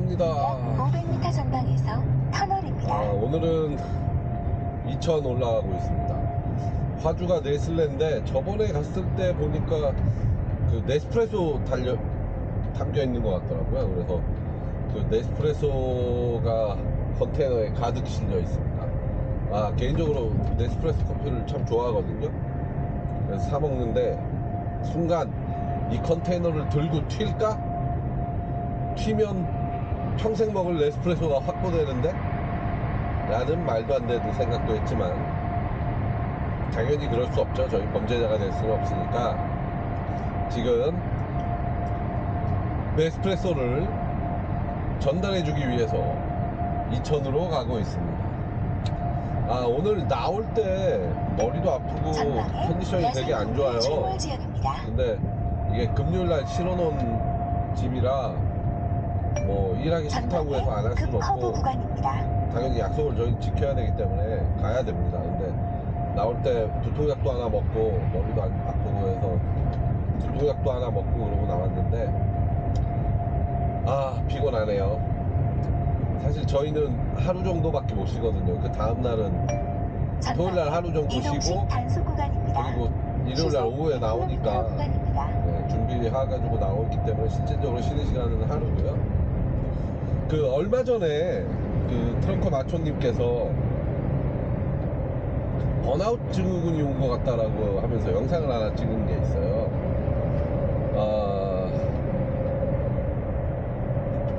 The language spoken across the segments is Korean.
감사합니다. 500m 전방에서 터널입니다. 오늘은 이천 올라가고 있습니다. 화주가 네슬레인데 저번에 갔을 때 보니까 그 네스프레소 담겨 있는 것 같더라고요. 그래서 그 네스프레소가 컨테이너에 가득 실려 있습니다. 개인적으로 네스프레소 커피를 참 좋아하거든요. 그래서 사 먹는데 순간 이 컨테이너를 들고 튈까? 튀면 평생 먹을 네스프레소가 확보되는데? 라는 말도 안 되는 생각도 했지만 당연히 그럴 수 없죠. 저희 범죄자가 될 수는 없으니까 지금 네스프레소를 전달해주기 위해서 이천으로 가고 있습니다. 오늘 나올 때 머리도 아프고 컨디션이 되게 안 좋아요. 근데 이게 금요일날 실어놓은 집이라 뭐 일하기 싫다고 해서 안 할 수는 없고 당연히 약속을 저희 지켜야 되기 때문에 가야 됩니다. 근데 나올 때 두통약도 하나 먹고 머리도 아프고 해서 두통약도 하나 먹고 그러고 나왔는데 피곤하네요. 사실 저희는 하루 정도밖에 못 쉬거든요. 그 다음날은 토요일날 하루 정도 쉬고 그리고 일요일날 오후에 나오니까 준비해가지고 나오기 때문에 실질적으로 쉬는 시간은 하루고요. 그 얼마 전에 그 트렁커 마초님께서 번아웃 증후군이 온 것 같다라고 하면서 영상을 하나 찍은 게 있어요.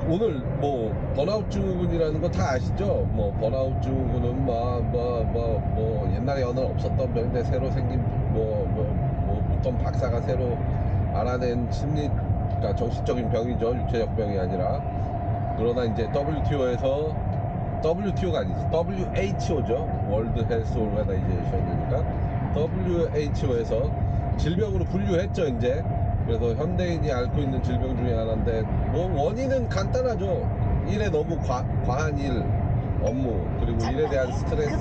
오늘 뭐 번아웃 증후군이라는 거 다 아시죠? 뭐 번아웃 증후군은 뭐 옛날에 어느 없었던 병인데 새로 생긴 뭐 어떤 박사가 새로 알아낸 그러니까 정신적인 병이죠. 육체적 병이 아니라. 그러나 이제 WTO가 아니지 WHO죠. 월드 헬스 오르가나이제이션이니까 WHO에서 질병으로 분류했죠. 이제 그래서 현대인이 앓고 있는 질병 중에 하나인데 뭐 원인은 간단하죠. 일에 너무 과한 일, 업무, 그리고 일에 대한 스트레스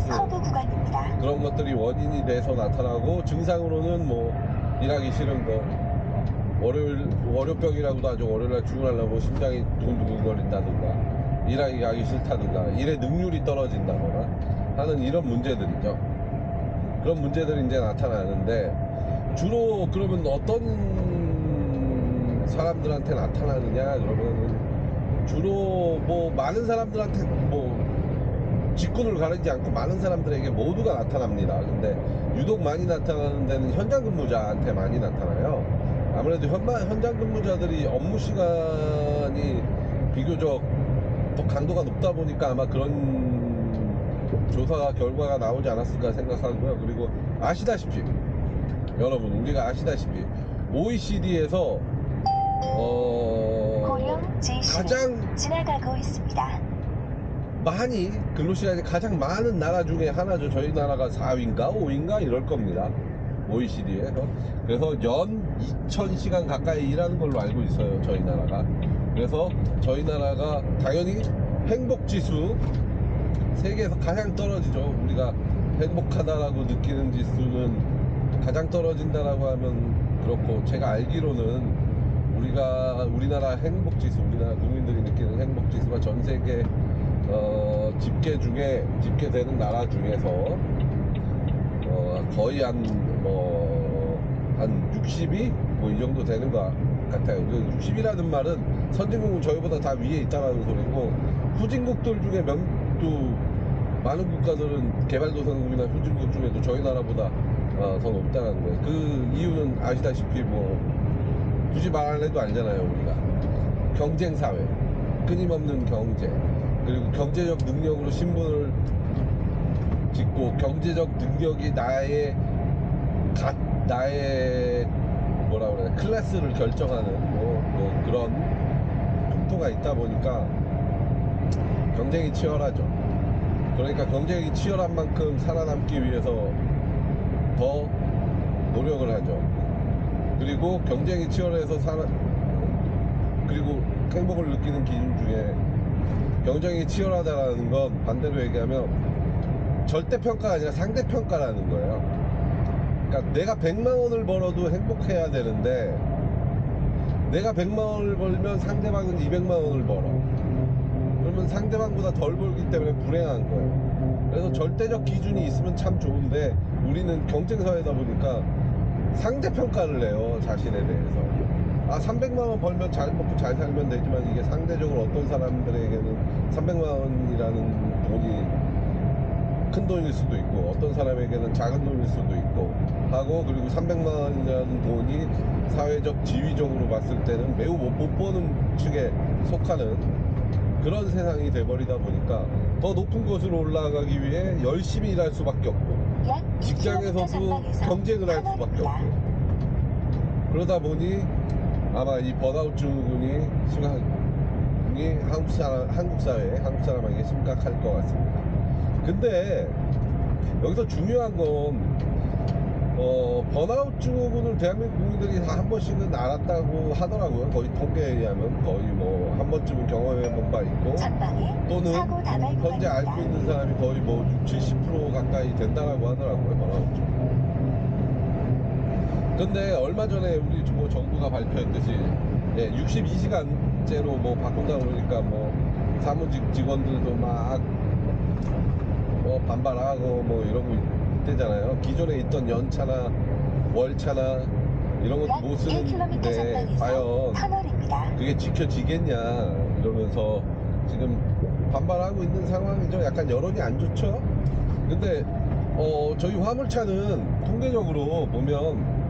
그런 것들이 원인이 돼서 나타나고 증상으로는 뭐 일하기 싫은 거, 월요병이라고도 하죠. 월요일날 출근하려고 심장이 두근두근거린다든가 일하기 가기 싫다든가 일의 능률이 떨어진다거나 하는 이런 문제들이죠. 그런 문제들이 이제 나타나는데 주로 그러면 어떤 사람들한테 나타나느냐 그러면 주로 뭐 많은 사람들한테 뭐 직군을 가리지 않고 많은 사람들에게 모두가 나타납니다. 근데 유독 많이 나타나는 데는 현장 근무자한테 많이 나타나요. 아무래도 현장 근무자들이 업무 시간이 비교적 더 강도가 높다 보니까 아마 그런 조사 결과가 나오지 않았을까 생각하고요. 그리고 아시다시피 여러분 우리가 아시다시피 OECD에서 가장 지나가고 있습니다. 많이 근로시간이 가장 많은 나라 중에 하나죠. 저희 나라가 4위인가 5위인가 이럴 겁니다. OECD에서. 그래서 연 2000시간 가까이 일하는 걸로 알고 있어요. 저희 나라가. 그래서 저희 나라가 당연히 행복지수 세계에서 가장 떨어지죠. 우리가 행복하다라고 느끼는 지수는 가장 떨어진다라고 하면 그렇고 제가 알기로는 우리나라 행복지수 우리나라 국민들이 느끼는 행복지수가 전세계 집계되는 나라 중에서 거의 한 60위? 뭐 이 정도 되는 것 같아요. 60이라는 말은 선진국은 저희보다 다 위에 있다는 소리고 후진국들 중에 또 많은 국가들은 개발도상국이나 후진국 중에도 저희 나라보다 더 높다는 거예요. 그 이유는 아시다시피 뭐 굳이 말 안 해도 알잖아요. 우리가 경쟁사회, 끊임없는 경제, 그리고 경제적 능력으로 신분을 짓고 경제적 능력이 나의 뭐라 그래 클래스를 결정하는 뭐 그런 풍토가 있다 보니까 경쟁이 치열하죠. 그러니까 경쟁이 치열한 만큼 살아남기 위해서 더 노력을 하죠. 그리고 경쟁이 치열해서 그리고 행복을 느끼는 기준 중에 경쟁이 치열하다라는 건 반대로 얘기하면 절대평가가 아니라 상대평가라는 거예요. 그러니까 내가 100만원을 벌어도 행복해야 되는데 내가 100만원을 벌면 상대방은 200만원을 벌어. 그러면 상대방보다 덜 벌기 때문에 불행한 거예요. 그래서 절대적 기준이 있으면 참 좋은데 우리는 경쟁사회다 보니까 상대평가를 해요, 자신에 대해서. 300만 원 벌면 잘 먹고 잘 살면 되지만 이게 상대적으로 어떤 사람들에게는 300만 원이라는 돈이 큰 돈일 수도 있고 어떤 사람에게는 작은 돈일 수도 있고 하고, 그리고 300만 원이라는 돈이 사회적 지위적으로 봤을 때는 매우 못 버는 측에 속하는 그런 세상이 돼버리다 보니까 더 높은 곳으로 올라가기 위해 열심히 일할 수밖에 없고 약 2km 직장에서도 전방에서 경쟁을 할 수밖에 터널입니다. 없고, 그러다 보니 아마 이 번아웃 증후군이 한국 사람에게 심각할 것 같습니다. 근데 여기서 중요한 건 번아웃 증후군을 대한민국 국민들이 다 한 번씩은 알았다고 하더라고요. 거의 통계에 의하면 거의 뭐 한 번쯤은 경험해본 바 있고, 전방에 또는 사고 다발 현재 앓고 구간입니다. 있는 사람이 거의 뭐 60, 70% 가까이 된다라고 하더라고요, 번아웃 증후군. 근데 얼마 전에 우리 뭐 정부가 발표했듯이 62시간제로 뭐 바꾼다 그러니까 뭐 사무직 직원들도 막 반발하고 뭐 이러고 있대잖아요. 기존에 있던 연차나 월차나 이런 것도 약 못 1km 쓰는데 전방에서 과연 터널입니다. 그게 지켜지겠냐 이러면서 지금 반발하고 있는 상황이죠. 약간 여론이 안 좋죠. 근데 저희 화물차는 통계적으로 보면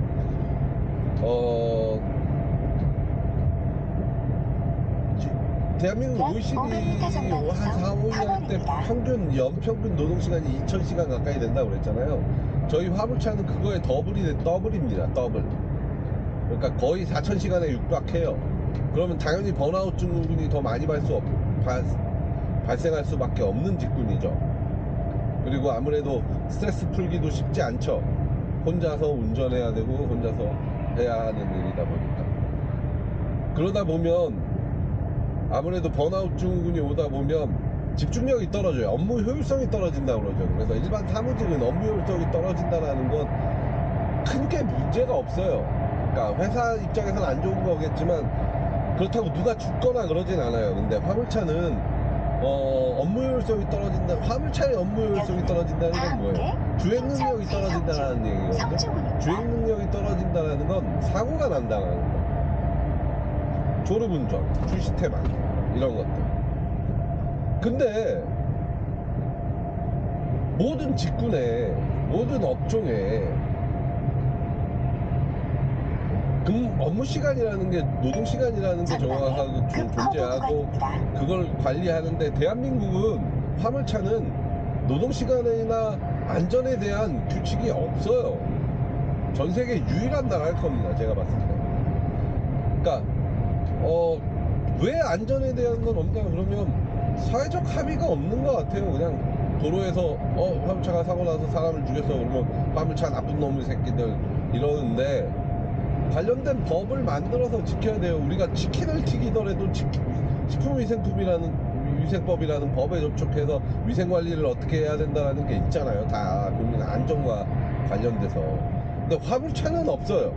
대한민국 약 OECD 500m 전방에서 한 4, 5년 때 터널입니다. 평균 연평균 노동시간이 2000시간 가까이 된다고 그랬잖아요. 저희 화물차는 그거의 더블입니다. 더블. 그러니까 거의 4000시간에 육박해요. 그러면 당연히 번아웃 증후군이 더 많이 발생할 수밖에 없는 직군이죠. 그리고 아무래도 스트레스 풀기도 쉽지 않죠. 혼자서 운전해야 되고 혼자서 해야 하는 일이다 보니까. 그러다 보면 아무래도 번아웃 증후군이 오다 보면 집중력이 떨어져요. 업무 효율성이 떨어진다고 그러죠. 그래서 일반 사무직은 업무 효율성이 떨어진다는 건 크게 문제가 없어요. 그러니까 회사 입장에서는 안 좋은 거겠지만 그렇다고 누가 죽거나 그러진 않아요. 근데 화물차는 업무 효율성이 떨어진다. 화물차의 업무 효율성이 떨어진다는 건 뭐예요? 주행 능력이 떨어진다는 얘기거든요. 성주군입니다. 주행 능력이 떨어진다는 건 사고가 난다는 거. 졸음운전, 주시태만 이런 것들. 근데 모든 직군에 모든 업종에 업무 시간이라는 게 노동 시간이라는 게 정확하게 존재하고 그걸 관리하는데 대한민국은 화물차는 노동 시간이나 안전에 대한 규칙이 없어요. 전 세계 유일한 나라일 겁니다. 제가 봤을 때. 그러니까 왜 안전에 대한 건 없냐 그러면 사회적 합의가 없는 것 같아요. 그냥 도로에서 화물차가 사고 나서 사람을 죽였어 그러면 화물차 나쁜 놈의 새끼들 이러는데 관련된 법을 만들어서 지켜야 돼요. 우리가 치킨을 튀기더라도 위생법이라는 법에 접촉해서 위생관리를 어떻게 해야 된다는 게 있잖아요. 다 국민 안전과 관련돼서. 근데 화물차는 없어요.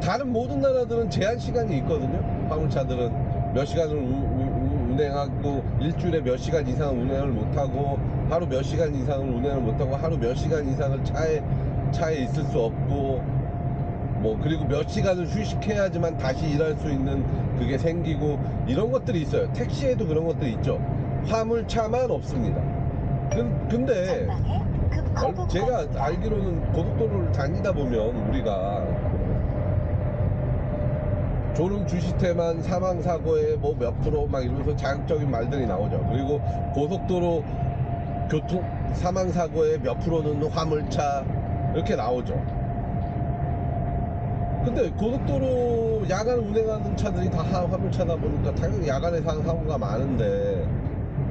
다른 모든 나라들은 제한 시간이 있거든요. 화물차들은 몇 시간을 운행하고 일주일에 몇 시간 이상 운행을 못하고 하루 몇 시간 이상을 운행을 못하고 하루 몇 시간 이상을 차에 있을 수 없고 뭐 그리고 몇 시간을 휴식해야지만 다시 일할 수 있는 그게 생기고 이런 것들이 있어요. 택시에도 그런 것들이 있죠. 화물차만 없습니다. 근데 제가 알기로는 고속도로를 다니다 보면 우리가 졸음 주시태만 사망사고의 뭐 몇 프로 막 이러면서 자극적인 말들이 나오죠. 그리고 고속도로 교통 사망사고의 몇 프로는 화물차 이렇게 나오죠. 근데 고속도로 야간 운행하는 차들이 다 화물차다 보니까 당연히 야간에 사고가 많은데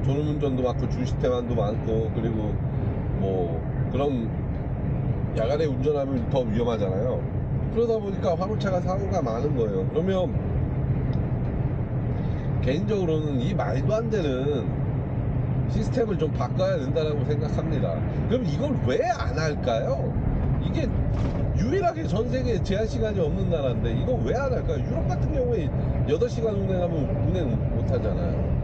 졸음운전도 많고 주시태만도 많고 그리고 뭐 그런 야간에 운전하면 더 위험하잖아요. 그러다 보니까 화물차가 사고가 많은 거예요. 그러면 개인적으로는 이 말도 안 되는 시스템을 좀 바꿔야 된다고 생각합니다. 그럼 이걸 왜 안 할까요? 이게 유일하게 전 세계에 제한 시간이 없는 나라인데 이거 왜 안 할까요? 유럽 같은 경우에 8시간 운행하면 운행 못 하잖아요.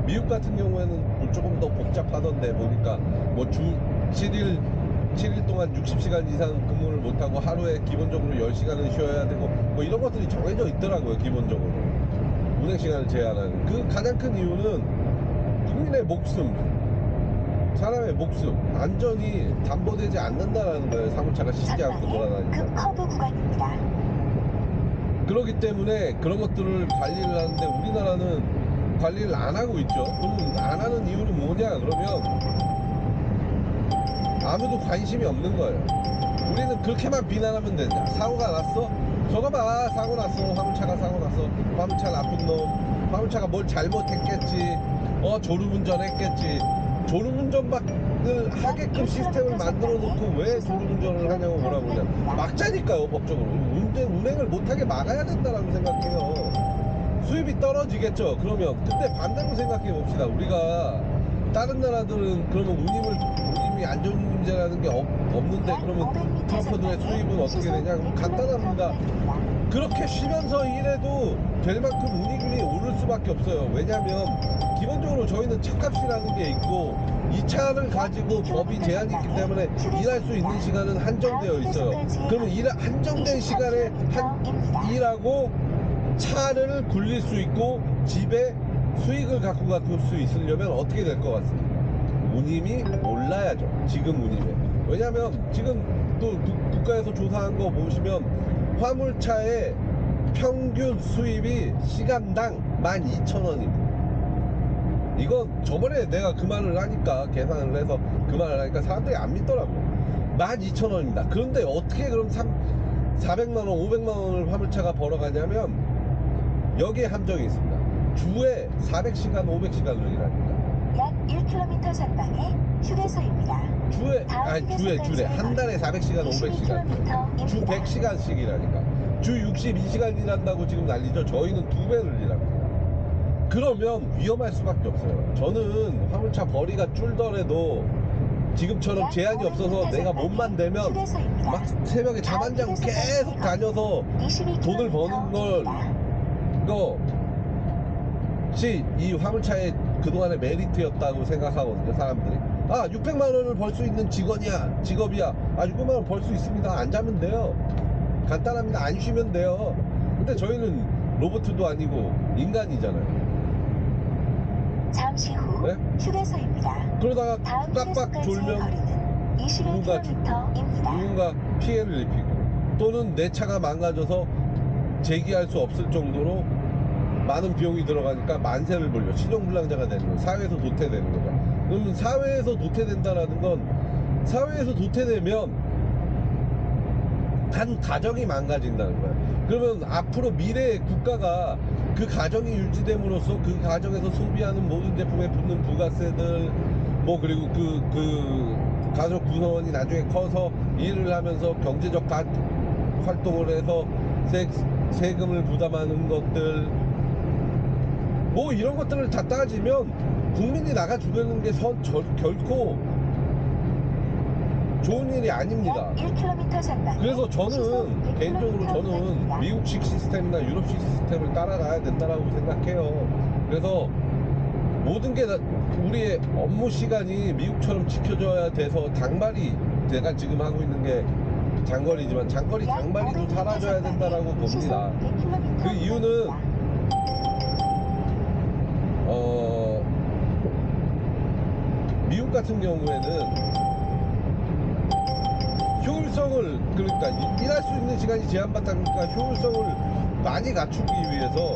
미국 같은 경우에는 뭐 조금 더 복잡하던데 보니까 뭐 주 7일 동안 60시간 이상 근무를 못하고 하루에 기본적으로 10시간은 쉬어야 되고 뭐 이런 것들이 정해져 있더라고요. 기본적으로 운행 시간을 제한하는 그 가장 큰 이유는 국민의 목숨, 사람의 목숨, 안전이 담보되지 않는다라는 거예요. 사고차가 쉬지 않고 전방에 돌아다니니까. 급 커브 구간입니다. 그렇기 때문에 그런 것들을 관리를 하는데 우리나라는 관리를 안 하고 있죠. 그럼 안 하는 이유는 뭐냐 그러면 아무도 관심이 없는 거예요. 우리는 그렇게만 비난하면 되냐. 사고가 났어? 저거 봐, 사고 났어. 화물차가 사고 났어. 화물차 나쁜 놈. 화물차가 뭘 잘못했겠지. 졸음운전 했겠지. 졸음운전을 하게끔 시스템을 만들어 놓고 왜 졸음운전을 하냐고 뭐라 그러냐. 막자니까요, 법적으로. 운행을 못하게 막아야 된다라고 생각해요. 수입이 떨어지겠죠. 그러면 근데 반대로 생각해 봅시다. 우리가 다른 나라들은 그러면 운임이 안전문제라는 게 없는데 그러면 트럭커들의 수입은 어떻게 되냐? 그럼 간단합니다. 그렇게 쉬면서 일해도 될 만큼 운임이 오를 수밖에 없어요. 왜냐하면 기본적으로 저희는 차값이라는 게 있고 이 차를 가지고 법이 제한이 있기 때문에 일할 수 있는 시간은 한정되어 있어요. 그러면 한정된 시간에 일하고 차를 굴릴 수 있고 집에 수익을 갖고 갈 수 있으려면 어떻게 될 것 같습니까? 운임이 올라야죠. 지금 운임에. 왜냐하면 지금 또 국가에서 조사한 거 보시면 화물차의 평균 수입이 시간당 12,000원입니다. 이건 저번에 내가 그 말을 하니까 계산을 해서 그 말을 하니까 사람들이 안 믿더라고요. 12,000원입니다. 그런데 어떻게 그럼 400만원, 500만원을 화물차가 벌어가냐면 여기에 함정이 있습니다. 주에 400시간, 500시간을 일하니까. 약 1km 전방에 휴게소입니다. 주에 한 달에 400시간, 500시간. 주 100시간씩 일하니까. 주 62시간 일한다고 지금 난리죠. 저희는 2배를 일합니다. 그러면 위험할 수밖에 없어요. 저는 화물차 거리가 줄더라도 지금처럼 제한이 없어서 내가 몸만 대면 막 새벽에 잠 안 자고 계속 다녀서 돈을 버는 걸 이것이 이 화물차의 그동안의 메리트였다고 생각하거든요. 사람들이 600만원을 벌 수 있는 직업이야. 600만원 벌 수 있습니다. 안 자면 돼요. 간단합니다. 안 쉬면 돼요. 근데 저희는 로봇도 아니고 인간이잖아요. 잠시 후 네? 휴게소입니다. 그러다가 다음 빡빡 휴게소까지의 졸면 거리는 21km입니다. 누군가 피해를 입히고 또는 내 차가 망가져서 재기할 수 없을 정도로 많은 비용이 들어가니까 만세를 벌려 신용불량자가 되는 거예요. 사회에서 도태되는 거죠. 그러면 사회에서 도태된다라는 건 사회에서 도태되면 한 가정이 망가진다는 거예요. 그러면 앞으로 미래의 국가가 그 가정이 유지됨으로써 그 가정에서 소비하는 모든 제품에 붙는 부가세들 그리고 그 가족 구성원이 나중에 커서 일을 하면서 경제적 활동을 해서 세금을 부담하는 것들 이런 것들을 다 따지면 국민이 나가 죽는 게 결코 좋은 일이 아닙니다. 1km 전방에 그래서 저는 개인적으로 구간입니다. 미국식 시스템이나 유럽식 시스템을 따라가야 된다라고 생각해요. 그래서 모든 게 우리의 업무 시간이 미국처럼 지켜져야 돼서 장거리 내가 지금 하고 있는 게 장거리지만 장거리도 사라져야 된다라고 봅니다. 그 이유는 미국 같은 경우에는 효율성을 그러니까 일할 수 있는 시간이 제한받다 보니까 효율성을 많이 갖추기 위해서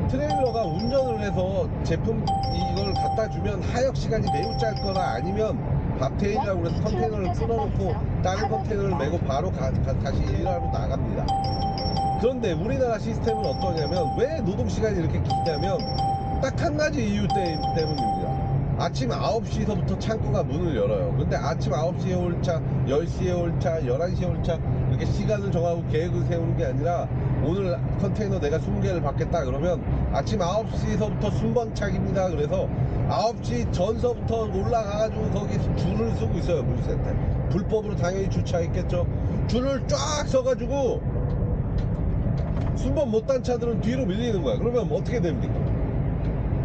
트레일러가 운전을 해서 제품 이걸 갖다 주면 하역 시간이 매우 짧거나 아니면 밥테일이라고 그래서 컨테이너를 끊어놓고 다른 컨테이너를 메고 바로 다시 일하러 나갑니다. 그런데 우리나라 시스템은 어떠냐면 왜 노동시간이 이렇게 기냐면 딱 한 가지 이유 때문입니다. 아침 9시서부터 창고가 문을 열어요. 근데 아침 9시에 올 차, 10시에 올 차, 11시에 올 차 이렇게 시간을 정하고 계획을 세우는 게 아니라 오늘 컨테이너 내가 20개를 받겠다 그러면 아침 9시서부터 순번착입니다. 그래서 9시 전서부터 올라가가지고 거기 줄을 서고 있어요. 물센터 불법으로 당연히 주차했겠죠. 줄을 쫙 서가지고 순번 못단 차들은 뒤로 밀리는 거야. 그러면 어떻게 됩니까?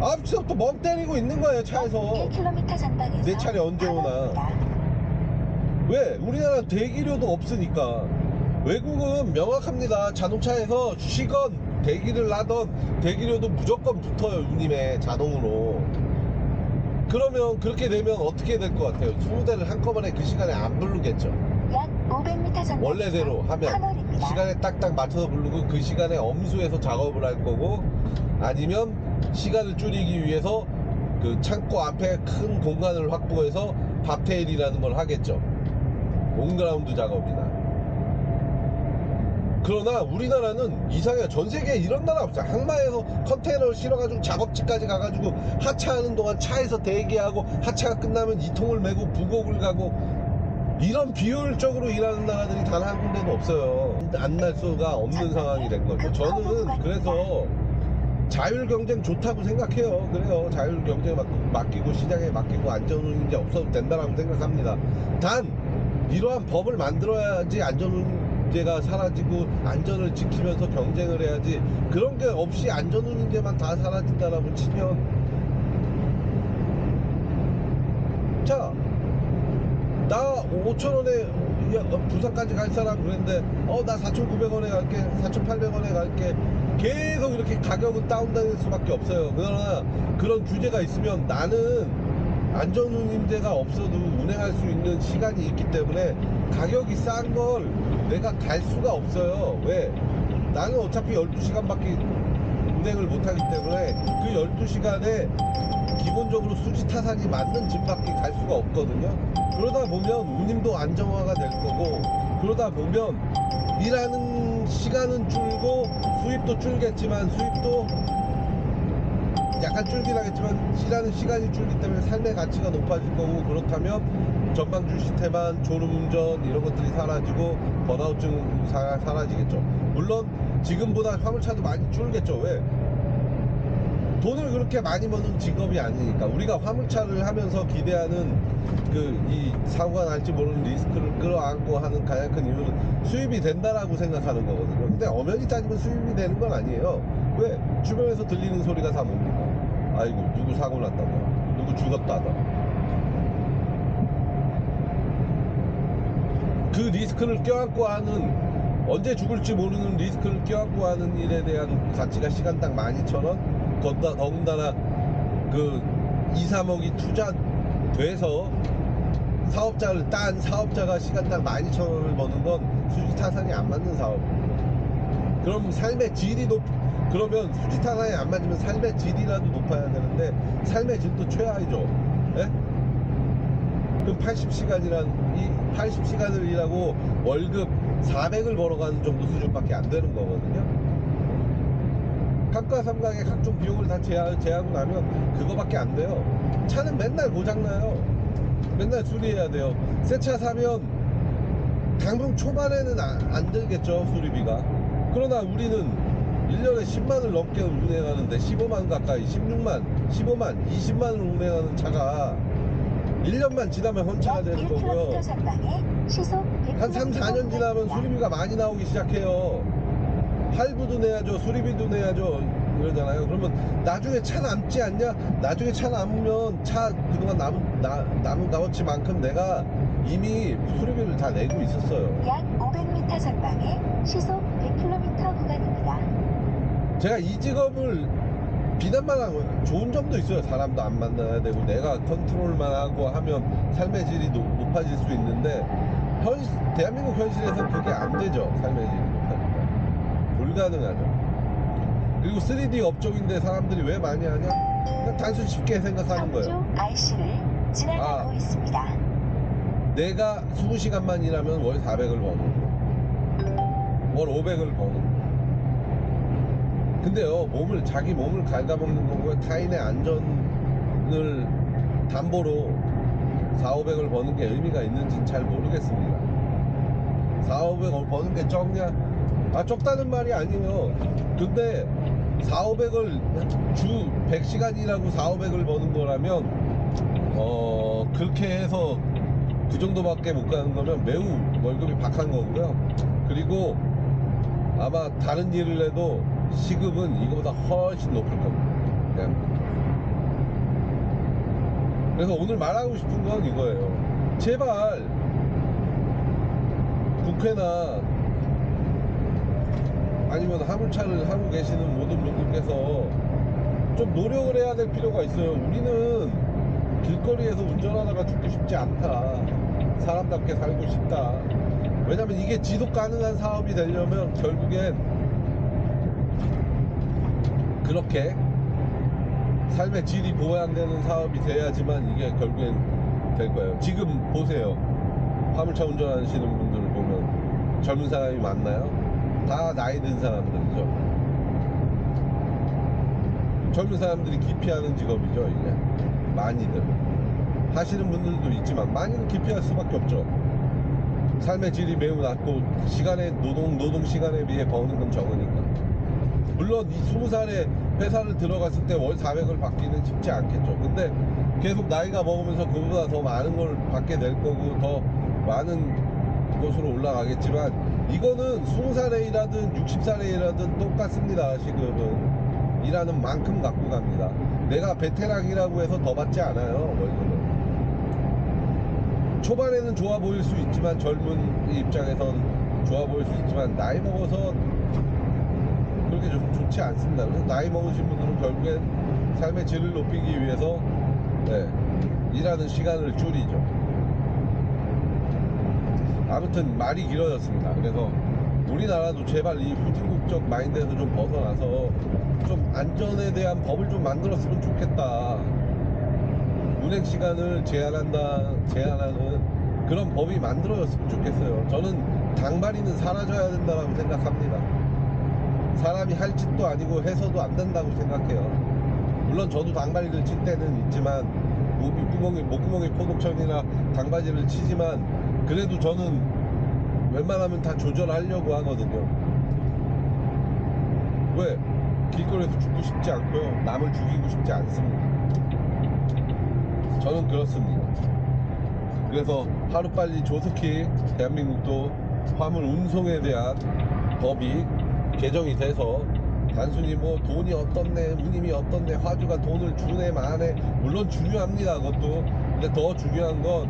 9시부터 멍 때리고 있는 거예요, 차에서. 1km 전방에서 내 차례 언제 오나. 방어입니다. 왜? 우리나라 대기료도 없으니까. 외국은 명확합니다. 자동차에서 쉬건 대기를 하던 대기료도 무조건 붙어요, 운임에 자동으로. 그러면 그렇게 되면 어떻게 될 것 같아요? 20대를 한꺼번에 그 시간에 안 부르겠죠. 약 500m 전방에서 원래대로 하면 터널입니다. 시간에 딱딱 맞춰서 부르고 그 시간에 엄수해서 작업을 할 거고, 아니면 시간을 줄이기 위해서 그 창고 앞에 큰 공간을 확보해서 밥테일이라는 걸 하겠죠. 온그라운드 작업이나. 그러나 우리나라는 이상해요. 전 세계에 이런 나라 없어요. 항마에서 컨테이너를 실어가지고 작업지까지 가가지고 하차하는 동안 차에서 대기하고, 하차가 끝나면 이통을 메고 부곡을 가고, 이런 비효율적으로 일하는 나라들이 단 한 군데도 없어요. 안 날 수가 없는 상황이 된 거죠. 저는 그래서 자율 경쟁 좋다고 생각해요. 그래요. 자율 경쟁에 맡기고 시장에 맡기고 안전운임제 없어도 된다라고 생각합니다. 단 이러한 법을 만들어야지 안전운임제가 사라지고 안전을 지키면서 경쟁을 해야지, 그런 게 없이 안전운임제만 다 사라진다라고 치면, 자, 나 5,000원에 부산까지 갈 사람 그랬는데, 나 4,900원에 갈게, 4,800원에 갈게. 계속 이렇게 가격은 다운될 수밖에 없어요. 그러나 그런 규제가 있으면 나는 안전운임제가 없어도 운행할 수 있는 시간이 있기 때문에 가격이 싼 걸 내가 갈 수가 없어요. 왜? 나는 어차피 12시간밖에 운행을 못하기 때문에 그 12시간에 기본적으로 수지 타산이 맞는 집밖에 갈 수가 없거든요. 그러다 보면 운임도 안정화가 될 거고, 그러다 보면 일하는 시간은 줄고 수입도 줄겠지만, 수입도 약간 줄긴 하겠지만 일하는 시간이 줄기 때문에 삶의 가치가 높아질 거고, 그렇다면 전방주 시태만, 졸음운전 이런 것들이 사라지고 번아웃증 사라지겠죠. 물론 지금보다 화물차도 많이 줄겠죠. 왜? 돈을 그렇게 많이 버는 직업이 아니니까. 우리가 화물차를 하면서 기대하는 이 사고가 날지 모르는 리스크를 끌어안고 하는 가장 큰 이유는 수입이 된다라고 생각하는 거거든요. 근데 엄연히 따지면 수입이 되는 건 아니에요. 왜? 주변에서 들리는 소리가 다 뭡니까? 아이고, 누구 사고 났다더라, 누구 죽었다더라. 그 리스크를 껴안고 하는, 언제 죽을지 모르는 리스크를 껴안고 하는 일에 대한 가치가 시간당 12,000원. 더군다나 그 2, 3억이 투자돼서 사업자를 딴 사업자가 시간당 12,000원을 버는 건 수지 타산이 안 맞는 사업입니다. 그럼 삶의 질이 그러면 수지 타산이 안 맞으면 삶의 질이라도 높아야 되는데, 삶의 질도 최하이죠. 예? 그럼 80시간을 일하고 월급 400을 벌어가는 정도 수준밖에 안 되는 거거든요. 감가상각의 각종 비용을 다 제하고 나면 그거밖에 안 돼요. 차는 맨날 고장나요. 맨날 수리해야 돼요. 새 차 사면 당분 초반에는 안 들겠죠, 수리비가. 그러나 우리는 1년에 10만을 넘게 운행하는데, 15만 가까이, 16만, 15만, 20만을 운행하는 차가 1년만 지나면 헌차가 되는 거고요. 1km 전방에 시속 100km 한 3, 4년 지나면 수리비가 많이 나오기 시작해요. 할부도 내야죠, 수리비도 내야죠, 이러잖아요. 그러면 나중에 차 남지 않냐? 나중에 차 남으면 차 그동안 남은 값어치만큼 내가 이미 수리비를 다 내고 있었어요. 약 500m 전방에 시속 100km 구간입니다. 제가 이 직업을 비난만 하고, 좋은 점도 있어요. 사람도 안 만나야 되고 내가 컨트롤만 하고 하면 삶의 질이 높아질 수 있는데, 대한민국 현실에서는 그게 안 되죠. 삶의 질이 높아지면 불가능하죠. 그리고 3D 업종인데 사람들이 왜 많이 하냐? 그냥 단순 쉽게 생각하는 거예요. 성주 RC를 지나가고 있습니다. 내가 20시간만 일하면 월 400을 버는, 월 500을 버는. 근데요, 자기 몸을 갉아먹는 거고요. 타인의 안전을 담보로 4,500을 버는 게 의미가 있는지는 잘 모르겠습니다. 4,500을 버는 게 적냐? 적다는 말이 아니에요. 근데 4,500을 주 100시간 일하고 4,500을 버는 거라면, 그렇게 해서 그 정도밖에 못 가는 거면 매우 월급이 박한 거고요. 그리고 아마 다른 일을 해도 시급은 이거보다 훨씬 높을 겁니다. 그래서 오늘 말하고 싶은 건 이거예요. 제발 국회나 아니면 화물차를 하고 계시는 모든 분들께서 좀 노력을 해야 될 필요가 있어요. 우리는 길거리에서 운전하다가 죽고 싶지 않다. 사람답게 살고 싶다. 왜냐면 이게 지속 가능한 사업이 되려면 결국엔 그렇게 삶의 질이 보완되는 사업이 돼야지만 이게 결국엔 될 거예요. 지금 보세요. 화물차 운전하시는 분들을 보면 젊은 사람이 많나요? 다 나이 든 사람들이죠. 젊은 사람들이 기피하는 직업이죠, 이게. 많이들. 하시는 분들도 있지만, 많이는 기피할 수밖에 없죠. 삶의 질이 매우 낮고, 노동 시간에 비해 버는 건 적으니까. 물론, 이 20살에 회사를 들어갔을 때 월 400을 받기는 쉽지 않겠죠. 근데 계속 나이가 먹으면서 그보다 더 많은 걸 받게 될 거고, 더 많은 곳으로 올라가겠지만, 이거는 20살에 일하든 60살에 일하든 똑같습니다, 시급은. 일하는 만큼 갖고 갑니다. 내가 베테랑이라고 해서 더 받지 않아요, 월급은. 초반에는 좋아 보일 수 있지만, 젊은 입장에선 좋아 보일 수 있지만, 나이 먹어서 그렇게 좋지 않습니다. 그래서 나이 먹으신 분들은 결국엔 삶의 질을 높이기 위해서 일하는 시간을 줄이죠. 아무튼 말이 길어졌습니다. 그래서 우리나라도 제발 이 후진국적 마인드에서 좀 벗어나서 좀 안전에 대한 법을 좀 만들었으면 좋겠다. 운행 시간을 제한하는 그런 법이 만들어졌으면 좋겠어요. 저는 당발이는 사라져야 된다고 생각합니다. 사람이 할 짓도 아니고 해서도 안 된다고 생각해요. 물론 저도 당바지를 칠 때는 있지만 목구멍에 포독천이나 당바지를 치지만 그래도 저는 웬만하면 다 조절하려고 하거든요. 왜? 길거리에서 죽고 싶지 않고요. 남을 죽이고 싶지 않습니다. 저는 그렇습니다. 그래서 하루빨리 조속히 대한민국도 화물 운송에 대한 법이 개정이 돼서 단순히 뭐 돈이 어떻네, 운임이 어떻네, 화주가 돈을 주네 마네, 물론 중요합니다. 그것도. 근데 더 중요한 건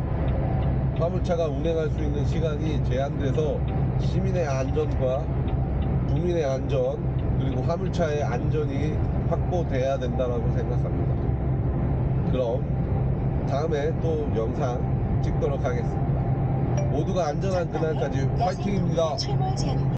화물차가 운행할 수 있는 시간이 제한돼서 시민의 안전과 국민의 안전 그리고 화물차의 안전이 확보돼야 된다고 생각합니다. 그럼 다음에 또 영상 찍도록 하겠습니다. 모두가 안전한 그날까지 화이팅입니다. 출몰 제한